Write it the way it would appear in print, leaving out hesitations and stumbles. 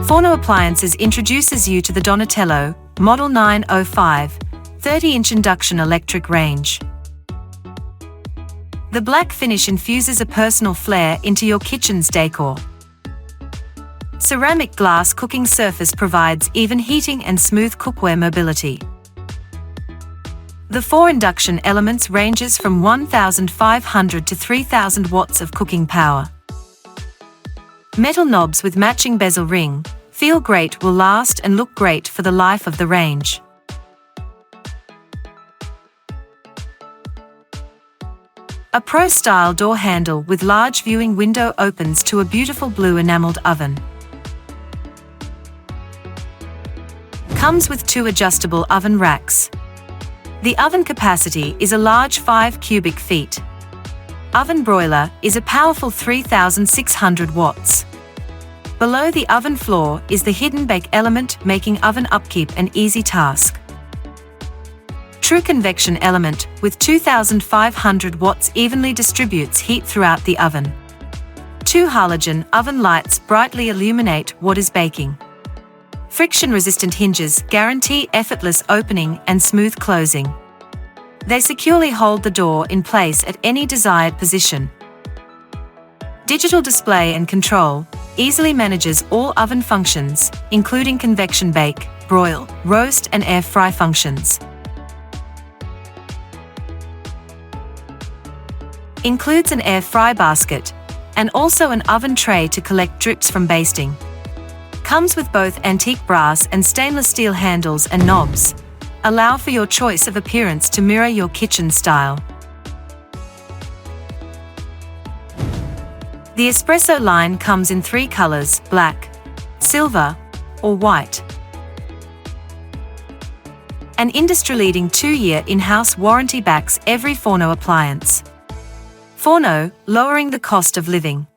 Forno Appliances introduces you to the Donatello Model 905 30-inch induction electric range. The black finish infuses a personal flair into your kitchen's decor. Ceramic glass cooking surface provides even heating and smooth cookware mobility. The 4 induction elements ranges from 1,500 to 3,000 watts of cooking power. Metal knobs with matching bezel ring, feel great, will last and look great for the life of the range. A pro-style door handle with large viewing window opens to a beautiful blue enameled oven. Comes with 2 adjustable oven racks. The oven capacity is a large 5 cubic feet. Oven broiler is a powerful 3,600 watts. Below the oven floor is the hidden bake element, making oven upkeep an easy task. True convection element with 2,500 watts evenly distributes heat throughout the oven. 2 halogen oven lights brightly illuminate what is baking. Friction-resistant hinges guarantee effortless opening and smooth closing. They securely hold the door in place at any desired position. Digital display and control easily manages all oven functions, including convection bake, broil, roast and air fry functions. Includes an air fry basket and also an oven tray to collect drips from basting. Comes with both antique brass and stainless steel handles and knobs. Allow for your choice of appearance to mirror your kitchen style. The espresso line comes in 3 colors: black, silver, or white. An industry-leading 2-year in-house warranty backs every Forno appliance. Forno, lowering the cost of living.